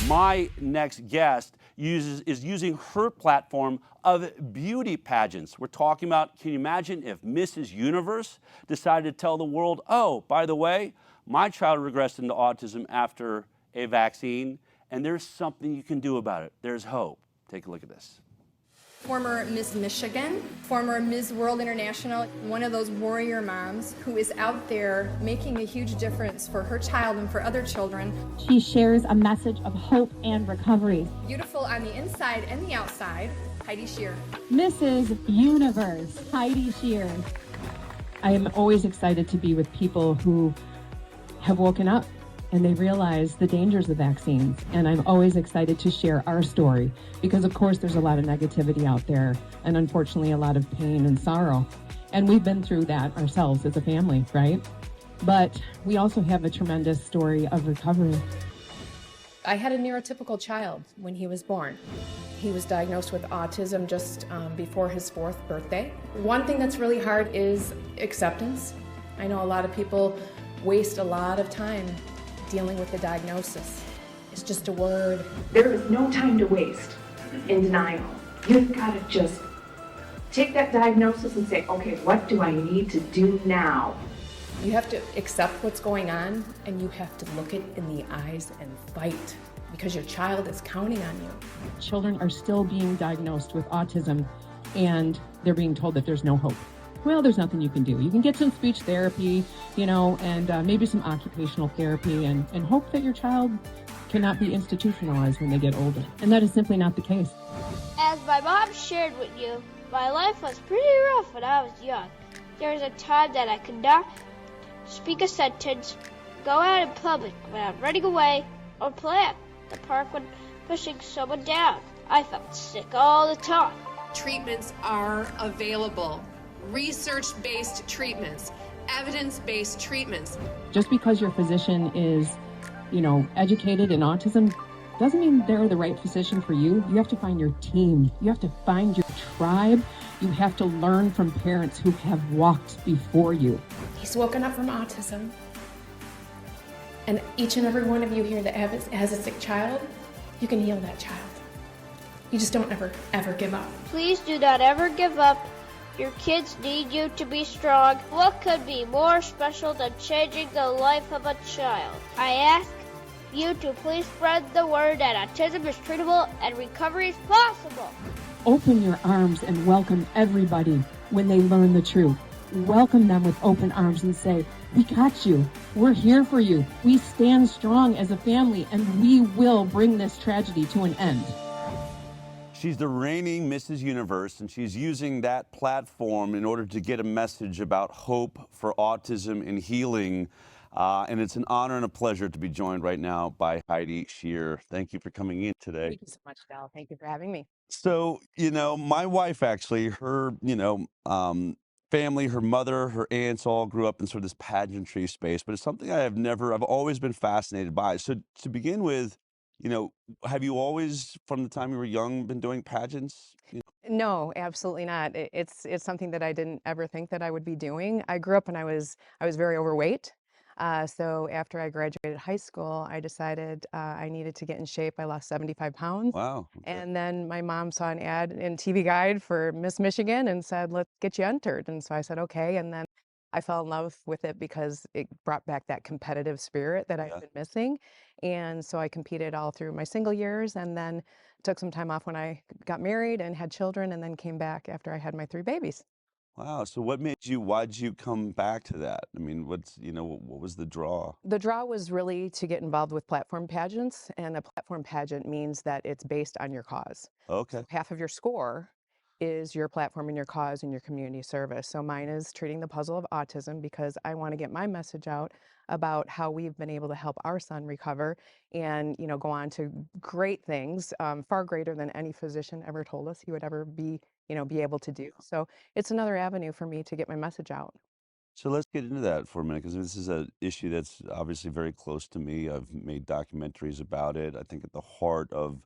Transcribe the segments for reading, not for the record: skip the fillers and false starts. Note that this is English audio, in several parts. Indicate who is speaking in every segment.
Speaker 1: My next guest is using her platform of beauty pageants. We're talking about, can you imagine if Mrs. Universe decided to tell the world, oh, by the way, my child regressed into autism after a vaccine, and there's something you can do about it. There's hope. Take a look at this.
Speaker 2: Former Miss Michigan, former Ms. World International, one of those warrior moms who is out there making a huge difference for her child and for other children.
Speaker 3: She shares a message of hope and recovery.
Speaker 2: Beautiful on the inside and the outside, Heidi Scheer.
Speaker 3: Mrs. Universe, Heidi Scheer.
Speaker 4: I am always excited to be with people who have woken up and they realize the dangers of vaccines. And I'm always excited to share our story because, of course, there's a lot of negativity out there and unfortunately a lot of pain and sorrow. And we've been through that ourselves as a family, right? But we also have a tremendous story of recovery.
Speaker 5: I had a neurotypical child when he was born. He was diagnosed with autism just before his 4th birthday. One thing that's really hard is acceptance. I know a lot of people waste a lot of time dealing with the diagnosis. It's just a word.
Speaker 6: There is no time to waste in denial. You've got to just take that diagnosis and say, okay, what do I need to do now?
Speaker 5: You have to accept what's going on and you have to look it in the eyes and fight because your child is counting on you.
Speaker 4: Children are still being diagnosed with autism and they're being told that there's no hope. Well, there's nothing you can do. You can get some speech therapy, and maybe some occupational therapy and hope that your child cannot be institutionalized when they get older. And that is simply not the case.
Speaker 7: As my mom shared with you, my life was pretty rough when I was young. There was a time that I could not speak a sentence, go out in public without running away, or play at the park when pushing someone down. I felt sick all the time.
Speaker 8: Treatments are available. Research-based treatments, evidence-based treatments.
Speaker 4: Just because your physician is, educated in autism doesn't mean they're the right physician for you. You have to find your team. You have to find your tribe. You have to learn from parents who have walked before you.
Speaker 5: He's woken up from autism. And each and every one of you here that has a sick child, you can heal that child. You just don't ever give up.
Speaker 7: Please do not ever give up. Your kids need you to be strong. What could be more special than changing the life of a child? I ask you to please spread the word that autism is treatable and recovery is possible.
Speaker 4: Open your arms and welcome everybody when they learn the truth. Welcome them with open arms and say, we got you. We're here for you. We stand strong as a family and we will bring this tragedy to an end.
Speaker 1: She's the reigning Mrs. Universe, and she's using that platform in order to get a message about hope for autism and healing. And it's an honor and a pleasure to be joined right now by Heidi Scheer. Thank you for coming in today.
Speaker 9: Thank you so much, Del. Thank you for having me.
Speaker 1: So, my wife actually, her, family, her mother, her aunts all grew up in sort of this pageantry space, but it's something I've always been fascinated by. So to begin with, have you always, from the time you were young, been doing pageants?
Speaker 9: No, absolutely not. It's something that I didn't ever think that I would be doing. I grew up and I was very overweight. So after I graduated high school, I decided I needed to get in shape. I lost 75 pounds.
Speaker 1: Wow. Okay.
Speaker 9: And then my mom saw an ad in TV Guide for Miss Michigan and said, let's get you entered. And so I said, okay. And then I fell in love with it because it brought back that competitive spirit that I've been missing. And so I competed all through my single years and then took some time off when I got married and had children and then came back after I had my 3 babies.
Speaker 1: Wow. So why'd you come back to that? I mean, what was the draw?
Speaker 9: The draw was really to get involved with platform pageants, and a platform pageant means that it's based on your cause.
Speaker 1: Okay.
Speaker 9: So half of your score is your platform and your cause and your community service. So mine is treating the puzzle of autism because I want to get my message out about how we've been able to help our son recover and, go on to great things, far greater than any physician ever told us he would ever be able to do. So it's another avenue for me to get my message out.
Speaker 1: So let's get into that for a minute, because this is an issue that's obviously very close to me. I've made documentaries about it. I think at the heart of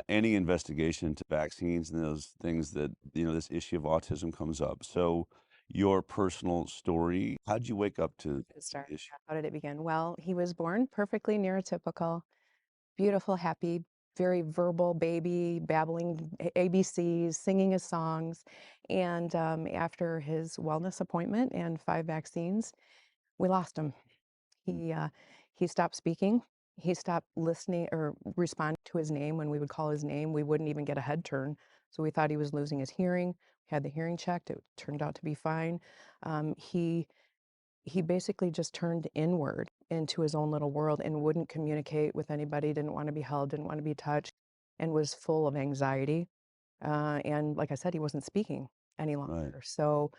Speaker 1: any investigation into vaccines and those things that, this issue of autism comes up. So your personal story, how'd you wake up to the issue?
Speaker 9: How did it begin? Well, he was born perfectly neurotypical, beautiful, happy, very verbal baby, babbling ABCs, singing his songs. And after his wellness appointment and 5 vaccines, we lost him. He stopped speaking. He stopped listening or responding to his name when we would call his name. We wouldn't even get a head turn. So we thought he was losing his hearing. We had the hearing checked. It turned out to be fine. He basically just turned inward into his own little world and wouldn't communicate with anybody, didn't want to be held, didn't want to be touched, and was full of anxiety. And like I said, he wasn't speaking any
Speaker 1: Right.
Speaker 9: longer. So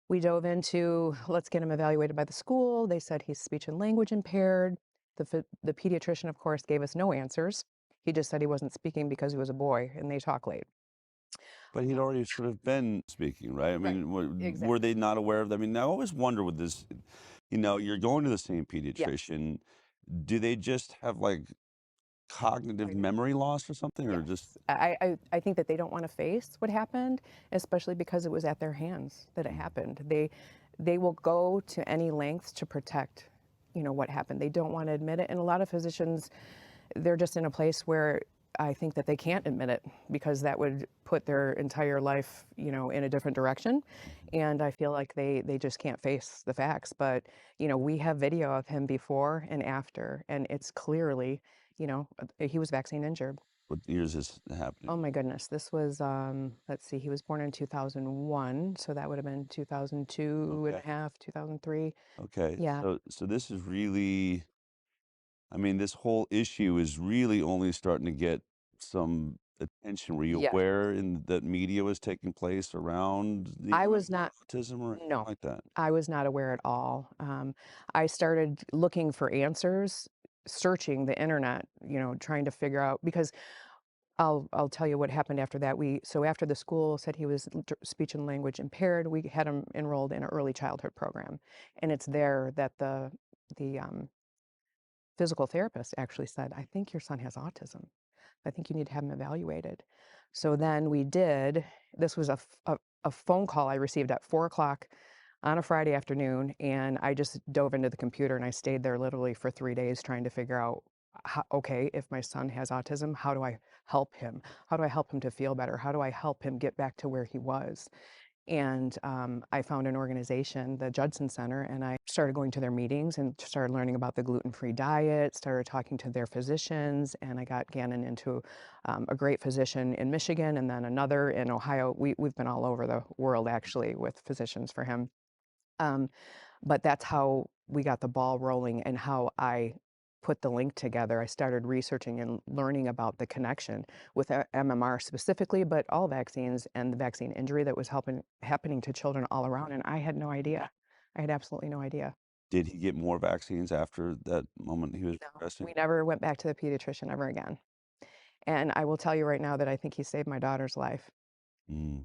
Speaker 9: we dove into, let's get him evaluated by the school. They said he's speech and language impaired. The pediatrician, of course, gave us no answers. He just said he wasn't speaking because he was a boy and they talk late.
Speaker 1: But he'd already sort of been speaking, right? I mean, were they not aware of that? I mean, I always wonder with this, you're going to the same pediatrician. Do they just have like cognitive memory loss or something, or just?
Speaker 9: I think that they don't want to face what happened, especially because it was at their hands that it happened. They will go to any lengths to protect, what happened. They don't want to admit it. And a lot of physicians, they're just in a place where I think that they can't admit it because that would put their entire life, in a different direction. And I feel like they just can't face the facts. But, we have video of him before and after, and it's clearly, he was vaccine injured.
Speaker 1: What years is happening?
Speaker 9: Oh my goodness. This was, let's see, he was born in 2001. So that would have been 2002 and a half, 2003.
Speaker 1: Okay.
Speaker 9: Yeah.
Speaker 1: So this is really, I mean, this whole issue is really only starting to get some attention. Were you
Speaker 9: Yeah.
Speaker 1: aware that media was taking place around the
Speaker 9: I was not,
Speaker 1: autism or anything
Speaker 9: no,
Speaker 1: like that?
Speaker 9: I was not aware at all. I started looking for answers, searching the internet, trying to figure out, because I'll tell you what happened after that. So after the school said he was speech and language impaired, we had him enrolled in an early childhood program, and it's there that the physical therapist actually said, "I think your son has autism. I think you need to have him evaluated." So then we did. This was a phone call I received at 4 o'clock on a Friday afternoon, and I just dove into the computer and I stayed there literally for 3 days trying to figure out, okay, if my son has autism, how do I help him? How do I help him to feel better? How do I help him get back to where he was? And I found an organization, the Judson Center, and I started going to their meetings and started learning about the gluten-free diet, started talking to their physicians, and I got Gannon into a great physician in Michigan and then another in Ohio. We've been all over the world, actually, with physicians for him. But that's how we got the ball rolling and how I put the link together. I started researching and learning about the connection with MMR specifically, but all vaccines and the vaccine injury that was happening to children all around. And I had no idea. I had absolutely no idea.
Speaker 1: Did he get more vaccines after that moment he was progressing?
Speaker 9: We never went back to the pediatrician ever again. And I will tell you right now that I think he saved my daughter's life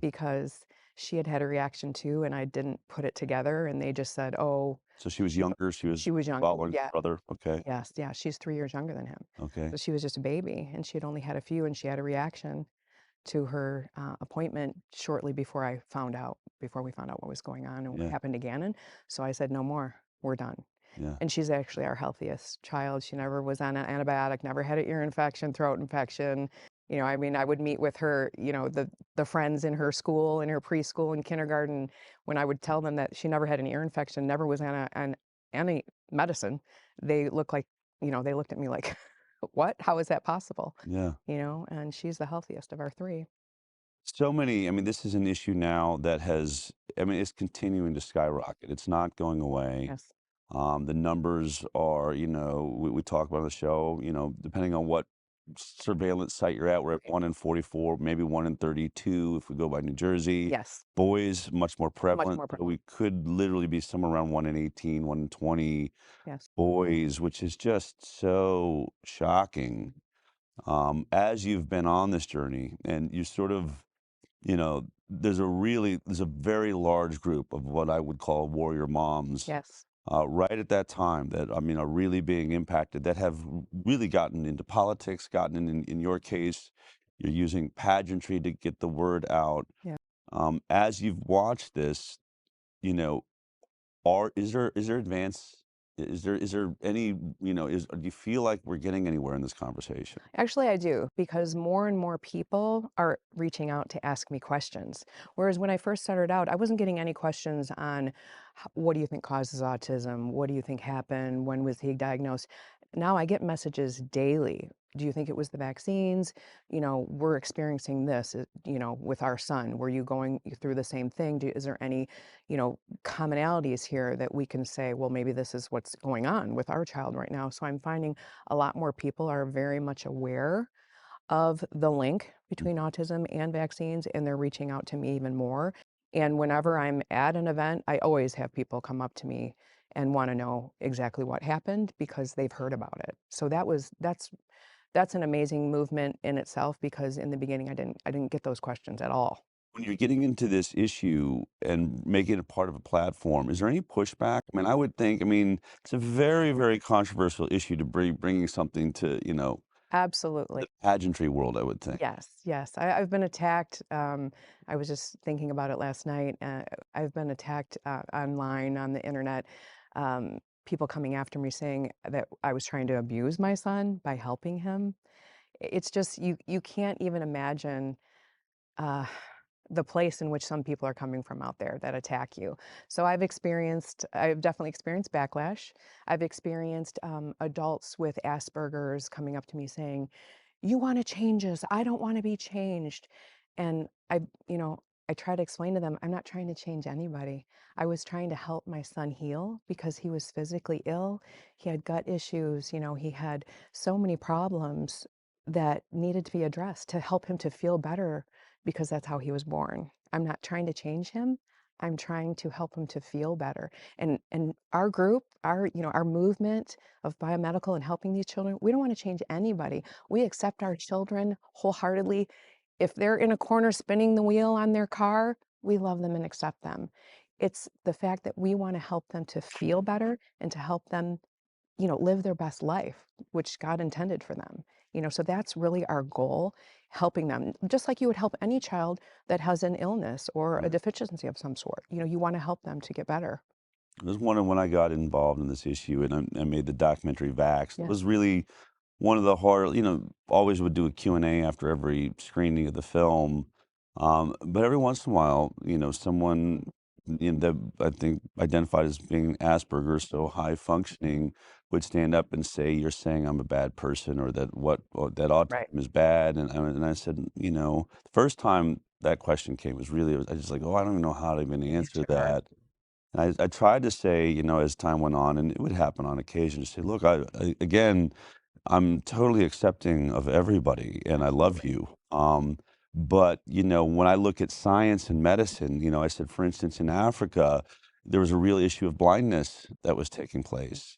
Speaker 9: because she had a reaction too, and I didn't put it together. And they just said, "Oh."
Speaker 1: So she was younger. She was
Speaker 9: young.
Speaker 1: following
Speaker 9: Yeah.
Speaker 1: her brother. Okay.
Speaker 9: Yes, yeah, she's 3 years younger than him.
Speaker 1: Okay.
Speaker 9: So she was just a baby, and she had only had a few, and she had a reaction to her appointment shortly before we found out what was going on and what happened to Gannon. So I said, "No more. We're done."
Speaker 1: Yeah.
Speaker 9: And she's actually our healthiest child. She never was on an antibiotic, never had an ear infection, throat infection. I mean, I would meet with her, the friends in her school, in her preschool and kindergarten, when I would tell them that she never had an ear infection, never was on any medicine, they looked at me like, "What? How is that possible?"
Speaker 1: Yeah.
Speaker 9: And she's the healthiest of our three.
Speaker 1: So many, I mean, this is an issue now that it's continuing to skyrocket. It's not going away.
Speaker 9: Yes.
Speaker 1: The numbers are, we talk about on the show, depending on what surveillance site you're at, we're at 1 in 44, maybe 1 in 32 if we go by New Jersey.
Speaker 9: Yes.
Speaker 1: Boys, much more prevalent.
Speaker 9: more
Speaker 1: So we could literally be somewhere around 1 in 18, 1 in 20
Speaker 9: Yes.
Speaker 1: boys, which is just so shocking. As you've been on this journey and you sort of, there's a very large group of what I would call warrior moms.
Speaker 9: Yes.
Speaker 1: Right at that time that, are really being impacted, that have really gotten into politics, in your case, you're using pageantry to get the word out.
Speaker 9: Yeah.
Speaker 1: As you've watched this, is there advance Is there any, do you feel like we're getting anywhere in this conversation?
Speaker 9: Actually, I do, because more and more people are reaching out to ask me questions. Whereas when I first started out, I wasn't getting any questions on what do you think causes autism? What do you think happened? When was he diagnosed? Now I get messages daily. Do you think it was the vaccines? We're experiencing this, with our son. Were you going through the same thing? Is there any, commonalities here that we can say, well, maybe this is what's going on with our child right now? So I'm finding a lot more people are very much aware of the link between autism and vaccines, and they're reaching out to me even more. And whenever I'm at an event, I always have people come up to me and want to know exactly what happened because they've heard about it. So that's an amazing movement in itself, because in the beginning I didn't get those questions at all.
Speaker 1: When you're getting into this issue and making it part of a platform, is there any pushback? I mean, I would think, I mean, it's a very, very controversial issue to bringing something to,
Speaker 9: Absolutely.
Speaker 1: the pageantry world, I would think.
Speaker 9: Yes, yes. I've been attacked. I was just thinking about it last night. I've been attacked online on the internet. People coming after me saying that I was trying to abuse my son by helping him. It's just you can't even imagine uh, the place in which some people are coming from out there that attack you. So I've definitely experienced backlash. I've experienced adults with Asperger's coming up to me saying, "You want to change us. I don't want to be changed." And I try to explain to them, I'm not trying to change anybody. I was trying to help my son heal because he was physically ill. He had gut issues, he had so many problems that needed to be addressed to help him to feel better because that's how he was born. I'm not trying to change him. I'm trying to help him to feel better. And our group, our movement of biomedical and helping these children, we don't want to change anybody. We accept our children wholeheartedly. If they're in a corner spinning the wheel on their car, we love them and accept them. It's the fact that we want to help them to feel better and to help them, live their best life, which God intended for them. So that's really our goal, helping them, just like you would help any child that has an illness or a deficiency of some sort. You want to help them to get better.
Speaker 1: I was wondering when I got involved in this issue and I made the documentary Vax. It
Speaker 9: Yeah.
Speaker 1: was really one of the hard, always would do a Q&A after every screening of the film. But every once in a while, someone that I think identified as being Asperger's, so high functioning, would stand up and say, "You're saying I'm a bad person, or that or that
Speaker 9: Right.
Speaker 1: autism is bad." And I said, the first time that question came was really, I was just like, "Oh, I don't even know how to even answer
Speaker 9: Sure.
Speaker 1: that." And I tried to say, as time went on, and it would happen on occasion, to say, "Look, again, I'm totally accepting of everybody, and I love
Speaker 9: Absolutely.
Speaker 1: you." But when I look at science and medicine, I said, for instance, in Africa, there was a real issue of blindness that was taking place.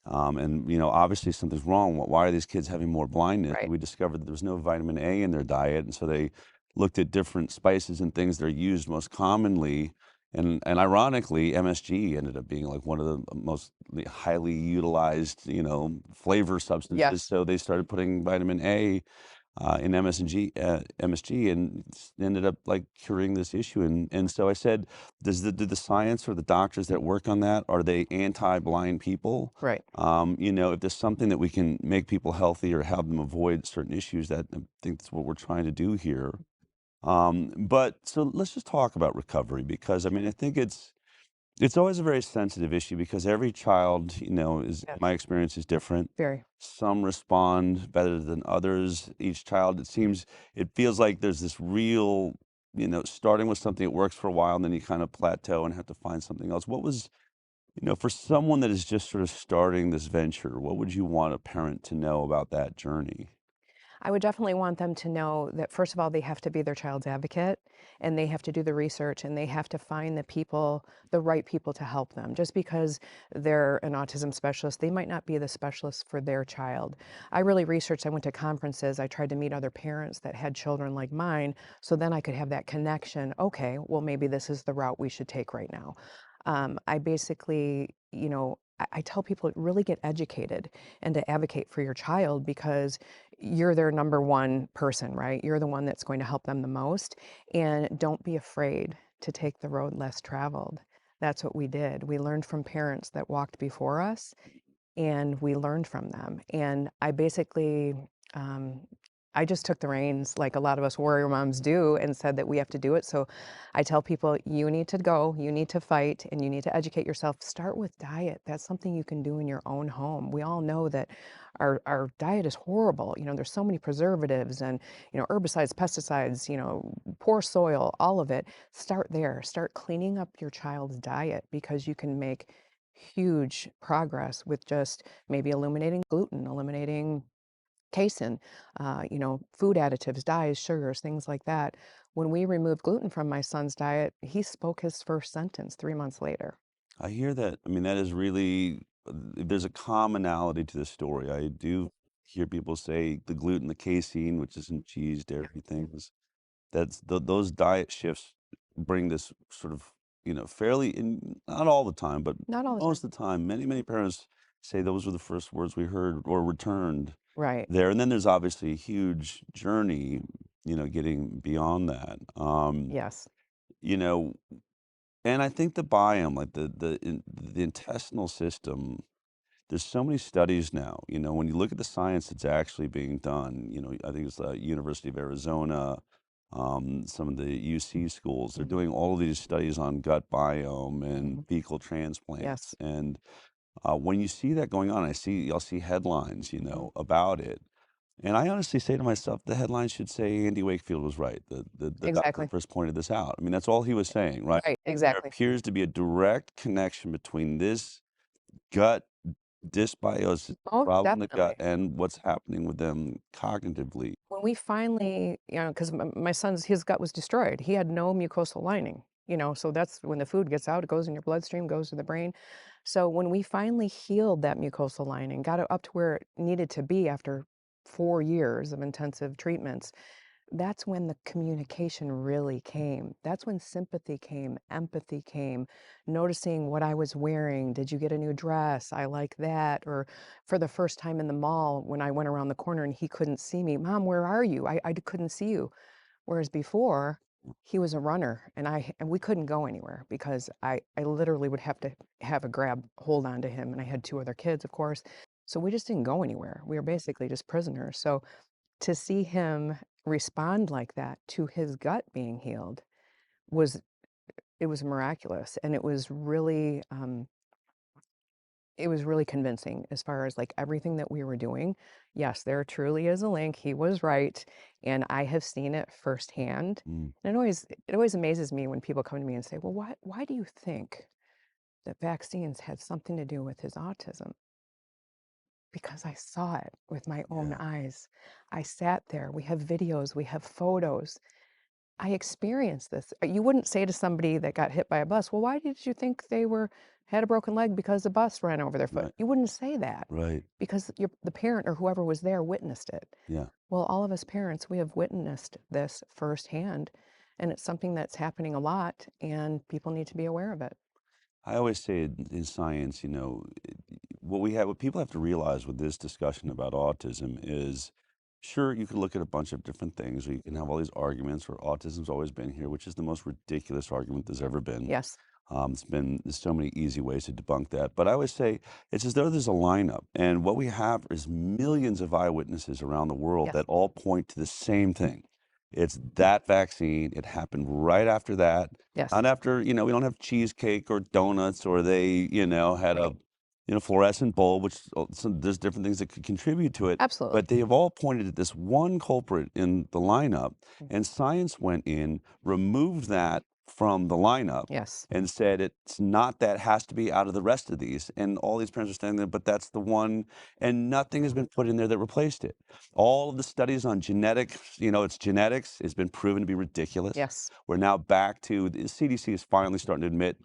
Speaker 1: And obviously something's wrong. Why are these kids having more blindness?
Speaker 9: Right.
Speaker 1: We discovered that there was no vitamin A in their diet, and so they looked at different spices and things that are used most commonly. And ironically, MSG ended up being like one of the most highly utilized, flavor substances.
Speaker 9: Yes.
Speaker 1: So they started putting vitamin A in MSG, and ended up like curing this issue. And so I said, do the science or the doctors that work on that, are they anti-blind people?
Speaker 9: Right.
Speaker 1: If there's something that we can make people healthy or help them avoid certain issues, that I think that's what we're trying to do here. But so let's just talk about recovery, because I mean, I think it's always a very sensitive issue because every child, is
Speaker 9: Yes.
Speaker 1: my experience is different.
Speaker 9: Very.
Speaker 1: Some respond better than others. Each child, it feels like there's this real, starting with something that works for a while, and then you kind of plateau and have to find something else. What was, for someone that is just sort of starting this venture, what would you want a parent to know about that journey?
Speaker 9: I would definitely want them to know that, first of all, they have to be their child's advocate, and they have to do the research, and they have to find the right people to help them. Just because they're an autism specialist, they might not be the specialist for their child. I really researched, I went to conferences, I tried to meet other parents that had children like mine, so then I could have that connection. Okay, well, maybe this is the route we should take right now. I basically, I tell people to really get educated and to advocate for your child, because you're their number one person, right? You're the one that's going to help them the most. And don't be afraid to take the road less traveled. That's what we did. We learned from parents that walked before us, and we learned from them. And I basically, um, I just took the reins like a lot of us warrior moms do and said that we have to do it. So I tell people, you need to go, you need to fight, and you need to educate yourself. Start with diet. That's something you can do in your own home. We all know that our diet is horrible. You know, there's so many preservatives and, you know, herbicides, pesticides, you know, poor soil, all of it. Start there. Start cleaning up your child's diet because you can make huge progress with just maybe eliminating gluten, eliminating casein, you know, food additives, dyes, sugars, things like that. When we removed gluten from my son's diet, he spoke his first sentence 3 months later.
Speaker 1: I hear that. I mean, that is really, there's a commonality to this story. I do hear people say the gluten, the casein, which is in cheese, dairy things. Those diet shifts bring this sort of, fairly in, not all the time, but
Speaker 9: Not all the time.
Speaker 1: most of the time, many parents say those were the first words we heard or returned
Speaker 9: Right.
Speaker 1: there. And then there's obviously a huge journey, getting beyond that.
Speaker 9: Yes.
Speaker 1: You know, and I think the biome, like the intestinal system, there's so many studies now. When you look at the science that's actually being done, I think it's the University of Arizona, some of the UC schools, they're doing all of these studies on gut biome and
Speaker 9: Mhm.
Speaker 1: fecal transplants.
Speaker 9: Yes.
Speaker 1: And when you see that going on, I'll see headlines,
Speaker 9: Mhm.
Speaker 1: about it. And I honestly say to myself, the headline should say Andy Wakefield was right. The doctor
Speaker 9: Exactly.
Speaker 1: first pointed this out. I mean, that's all he was saying, right?
Speaker 9: Right.
Speaker 1: There
Speaker 9: Exactly.
Speaker 1: appears to be a direct connection between this gut dysbiosis,
Speaker 9: Most
Speaker 1: problem in the gut,
Speaker 9: definitely.
Speaker 1: and what's happening with them cognitively.
Speaker 9: When we finally, you know, because my son's his gut was destroyed. He had no mucosal lining, you know, so that's when the food gets out, it goes in your bloodstream, goes to the brain. So when we finally healed that mucosal lining, got it up to where it needed to be after 4 years of intensive treatments, that's when the communication really came. That's when sympathy came, empathy came, noticing what I was wearing. Did you get a new dress? I like that. Or for the first time in the mall, when I went around the corner and he couldn't see me, Mom, where are you? I couldn't see you. Whereas before, he was a runner and we couldn't go anywhere because I literally would have to have a grab hold on to him. And I had two other kids, of course. So we just didn't go anywhere. We were basically just prisoners. So to see him respond like that to his gut being healed was it was miraculous, and it was really convincing as far as, like, everything that we were doing. Yes, there truly is a link, he was right, and I have seen it firsthand,
Speaker 1: Mm,
Speaker 9: and it always amazes me when people come to me and say, "Well, why do you think that vaccines had something to do with his autism?" Because I saw it with my own
Speaker 1: yeah,
Speaker 9: eyes. I sat there, we have videos, we have photos. I experienced this. You wouldn't say to somebody that got hit by a bus, "Well, why did you think they had a broken leg because the bus ran over their foot?"
Speaker 1: right,
Speaker 9: You wouldn't say that
Speaker 1: right,
Speaker 9: because the parent or whoever was there witnessed it.
Speaker 1: yeah.
Speaker 9: Well, all of us parents, we have witnessed this firsthand, and it's something that's happening a lot, and people need to be aware of it.
Speaker 1: I always say in science, what people have to realize with this discussion about autism is, sure, you can look at a bunch of different things, or you can have all these arguments, or autism's always been here, which is the most ridiculous argument there's ever been.
Speaker 9: Yes.
Speaker 1: There's so many easy ways to debunk that. But I always say it's as though there's a lineup, and what we have is millions of eyewitnesses around the world
Speaker 9: Yes.
Speaker 1: that all point to the same thing. It's that vaccine. It happened right after that.
Speaker 9: Yes.
Speaker 1: Not after, we don't have cheesecake or donuts, or they, had
Speaker 9: Right.
Speaker 1: a, fluorescent bulb, which there's different things that could contribute to it.
Speaker 9: Absolutely.
Speaker 1: But they have all pointed at this one culprit in the lineup,
Speaker 9: Mm.
Speaker 1: and science went in, removed that from the lineup,
Speaker 9: Yes.
Speaker 1: and said it's not, that has to be out of the rest of these. And all these parents are standing there, but that's the one, and nothing has been put in there that replaced it. All of the studies on genetics, it's genetics, has been proven to be ridiculous.
Speaker 9: Yes.
Speaker 1: We're now back to the CDC is finally starting to admit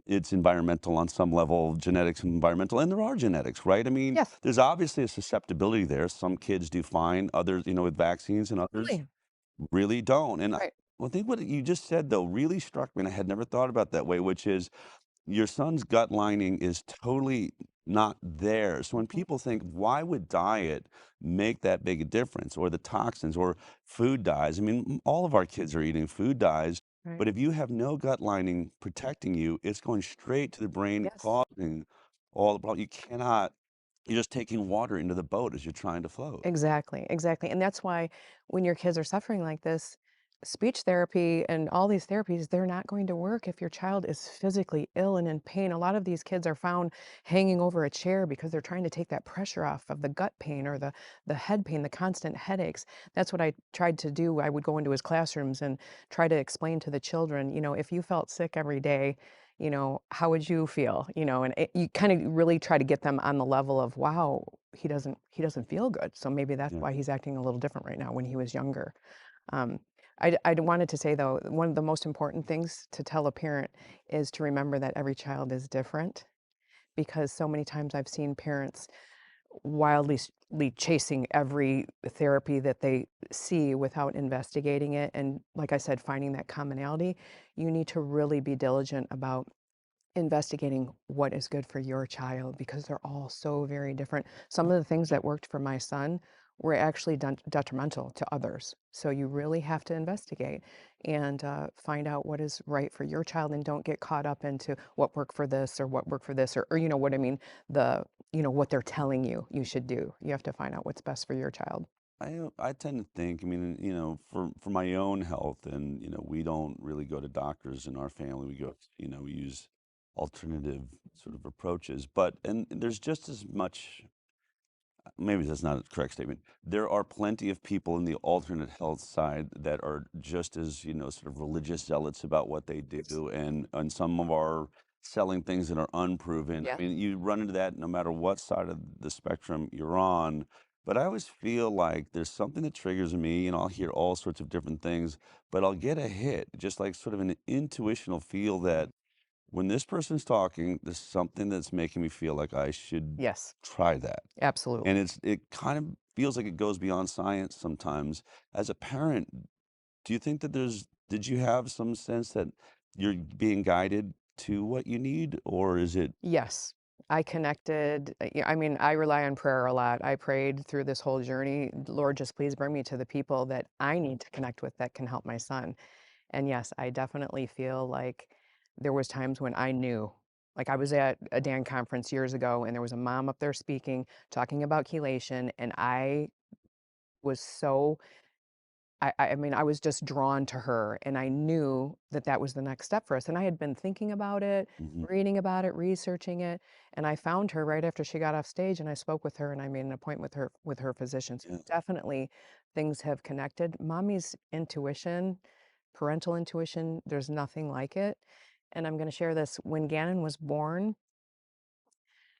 Speaker 1: it's environmental on some level, genetics and environmental, and there are genetics, right? I mean,
Speaker 9: Yes.
Speaker 1: there's obviously a susceptibility there. Some kids do fine, others, with vaccines, and others
Speaker 9: Absolutely.
Speaker 1: really don't. And
Speaker 9: Right.
Speaker 1: I think what you just said, though, really struck me, and I had never thought about that way, which is your son's gut lining is totally not there. So when
Speaker 9: Mhm.
Speaker 1: people think, why would diet make that big a difference, or the toxins, or food dyes? I mean, all of our kids are eating food dyes.
Speaker 9: Right.
Speaker 1: But if you have no gut lining protecting you, it's going straight to the brain,
Speaker 9: Yes.
Speaker 1: causing all the problems. You cannot, you're just taking water into the boat as you're trying to float.
Speaker 9: Exactly, exactly. And that's why when your kids are suffering like this, speech therapy and all these therapies, they're not going to work if your child is physically ill and in pain. A lot of these kids are found hanging over a chair because they're trying to take that pressure off of the gut pain or the head pain, the constant headaches. That's what I tried to do. I would go into his classrooms and try to explain to the children, if you felt sick every day, how would you feel? And you kind of really try to get them on the level of, wow, he doesn't feel good. So maybe that's
Speaker 1: Yeah.
Speaker 9: why he's acting a little different right now when he was younger. Um, I wanted to say though, one of the most important things to tell a parent is to remember that every child is different because so many times I've seen parents chasing every therapy that they see without investigating it. And like I said, finding that commonality, you need to really be diligent about investigating what is good for your child because they're all so very different. Some of the things that worked for my son were actually detrimental to others. So you really have to investigate and find out what is right for your child and don't get caught up into what worked for this or what worked for this or you know what I mean, what they're telling you you should do. You have to find out what's best for your child.
Speaker 1: I tend to think, I mean, for my own health, and we don't really go to doctors in our family. We go, we use alternative sort of approaches. But and there's just as much, maybe that's not a correct statement. There are plenty of people in the alternate health side that are just as, sort of religious zealots about what they do, and some of are selling things that are unproven.
Speaker 9: Yeah.
Speaker 1: I mean, you run into that no matter what side of the spectrum you're on. But I always feel like there's something that triggers me, and I'll hear all sorts of different things, but I'll get a hit, just like sort of an intuitional feel that when this person's talking, there's something that's making me feel like I should
Speaker 9: Yes,
Speaker 1: try that. And
Speaker 9: absolutely.
Speaker 1: it kind of feels like it goes beyond science sometimes. As a parent, do you think that did you have some sense that you're being guided to what you need, or is it?
Speaker 9: Yes, I connected. Yeah, I mean, I rely on prayer a lot. I prayed through this whole journey, Lord, just please bring me to the people that I need to connect with that can help my son. And yes, I definitely feel like there was times when I knew. Like I was at a Dan conference years ago and there was a mom up there speaking, talking about chelation, and I was so I mean, I was just drawn to her, and I knew that that was the next step for us, and I had been thinking about it,
Speaker 1: Mhm.
Speaker 9: reading about it, researching it, and I found her right after she got off stage, and I spoke with her, and I made an appointment with her physician. So
Speaker 1: Yeah.
Speaker 9: definitely things have connected. Mommy's intuition, parental intuition, there's nothing like it, and I'm gonna share this. When Gannon was born,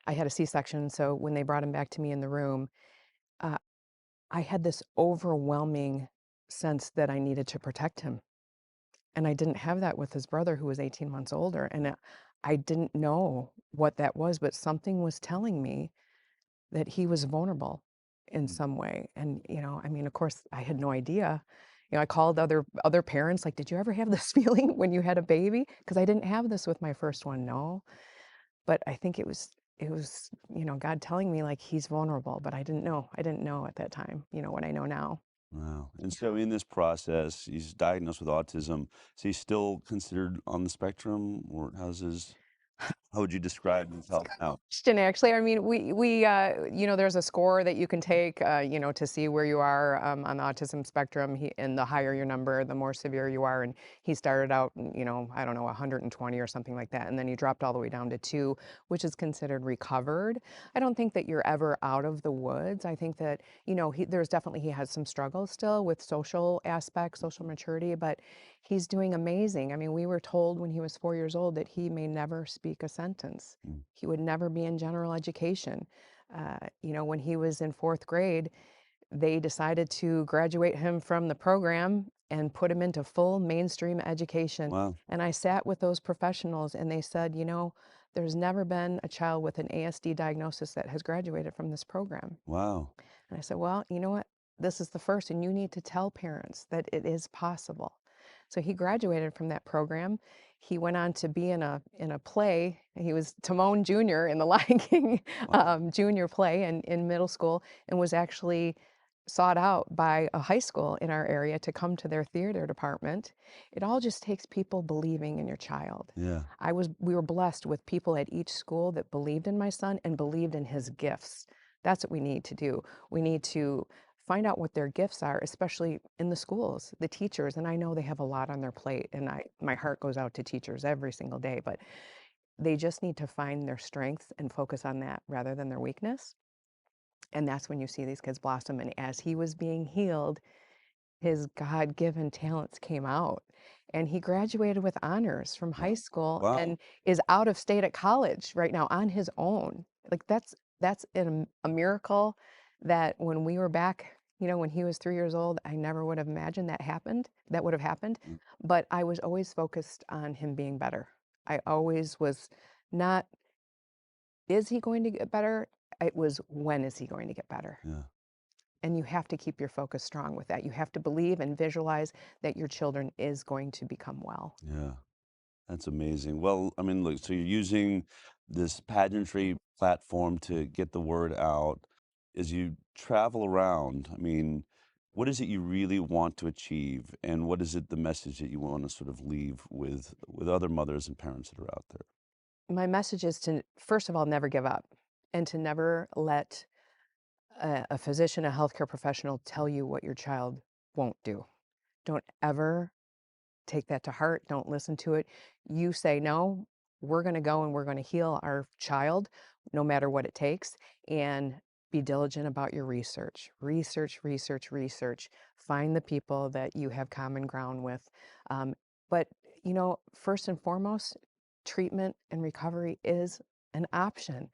Speaker 9: I had a C-section, so when they brought him back to me in the room, uh, I had this overwhelming sense that I needed to protect him. And I didn't have that with his brother who was 18 months older, and, I didn't know what that was, but something was telling me that he was vulnerable in
Speaker 1: Mm.
Speaker 9: some way, and, I mean, of course, I had no idea. I called other parents, like, "Did you ever have this feeling when you had a baby?" Because I didn't have this with my first one, no, but I think it was, God telling me, like, he's vulnerable, but I didn't know at that time, what I know now.
Speaker 1: Wow. And so in this process, he's diagnosed with autism. Is he still considered on the spectrum, or how would you describe his health now?
Speaker 9: Question, actually. I mean, there's a score that you can take, to see where you are on the autism spectrum. And the higher your number, the more severe you are. And he started out, I don't know, 120 or something like that. And then he dropped all the way down to 2, which is considered recovered. I don't think that you're ever out of the woods. I think that, he has some struggles still with social aspects, social maturity, but he's doing amazing. I mean, we were told when he was 4 years old that he may never speak a sentence.
Speaker 1: Mm.
Speaker 9: He would never be in general education. When he was in 4th grade, they decided to graduate him from the program and put him into full mainstream education.
Speaker 1: Wow.
Speaker 9: And I sat with those professionals and they said, there's never been a child with an ASD diagnosis that has graduated from this program.
Speaker 1: Wow.
Speaker 9: And I said, well, you know what? This is the first, and you need to tell parents that it is possible. So he graduated from that program. He went on to be in a play. He was Timon Jr. in the Lion King
Speaker 1: Wow.
Speaker 9: junior play in middle school, and was actually sought out by a high school in our area to come to their theater department. It all just takes people believing in your child.
Speaker 1: Yeah.
Speaker 9: We were blessed with people at each school that believed in my son and believed in his gifts. That's what we need to do. We need to find out what their gifts are, especially in the schools, the teachers. And I know they have a lot on their plate, and my heart goes out to teachers every single day, but they just need to find their strengths and focus on that rather than their weakness. And that's when you see these kids blossom. And as he was being healed, his God-given talents came out. And he graduated with honors from high school
Speaker 1: Wow.
Speaker 9: and is out of state at college right now on his own. Like that's a miracle that when we were back, when he was 3 years old, I never would have imagined that would have happened. But I was always focused on him being better. I always was not, is he going to get better? It was, when is he going to get better?
Speaker 1: Yeah.
Speaker 9: And you have to keep your focus strong with that. You have to believe and visualize that your children is going to become well.
Speaker 1: Yeah. That's amazing. Well, I mean, look, so you're using this pageantry platform to get the word out. As you travel around, I mean, what is it you really want to achieve, and what is it the message that you want to sort of leave with other mothers and parents that are out there?
Speaker 9: My message is to, first of all, never give up and to never let a physician, a healthcare professional tell you what your child won't do. Don't ever take that to heart. Don't listen to it. You say, no, we're going to go and we're going to heal our child no matter what it takes. And be diligent about your research. Research, research, research. Find the people that you have common ground with. But, first and foremost, treatment and recovery is an option.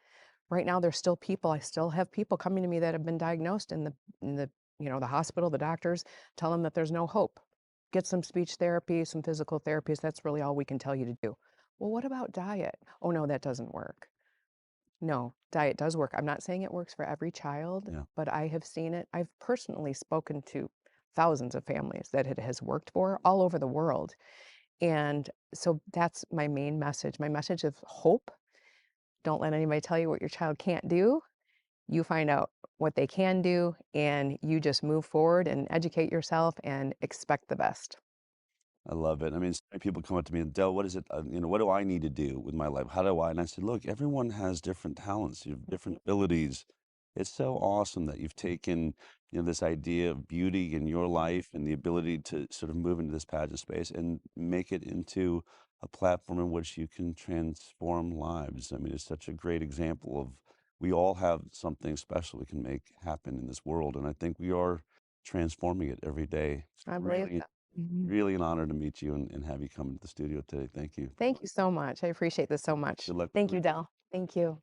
Speaker 9: Right now, there's still people, I still have people coming to me that have been diagnosed in the hospital, the doctors tell them that there's no hope. Get some speech therapy, some physical therapies. That's really all we can tell you to do. Well, what about diet? Oh, no, that doesn't work. No, diet does work. I'm not saying it works for every child,
Speaker 1: Yeah.
Speaker 9: but I have seen it. I've personally spoken to thousands of families that it has worked for all over the world. And so that's my main message. My message of hope. Don't let anybody tell you what your child can't do. You find out what they can do, and you just move forward and educate yourself and expect the best.
Speaker 1: I love it. I mean, so many people come up to me and, Del, what is it? What do I need to do with my life? How do I? And I said, look, everyone has different talents, you have different abilities. It's so awesome that you've taken, this idea of beauty in your life and the ability to sort of move into this pageant space and make it into a platform in which you can transform lives. I mean, it's such a great example of we all have something special we can make happen in this world, and I think we are transforming it every day. It's
Speaker 9: I believe
Speaker 1: really,
Speaker 9: that. Mhm.
Speaker 1: really an honor to meet you and have you come into the studio today. Thank you.
Speaker 9: Thank you so much. I appreciate this so much.
Speaker 1: Good luck with
Speaker 9: Thank you,
Speaker 1: everything.
Speaker 9: Del. Thank you.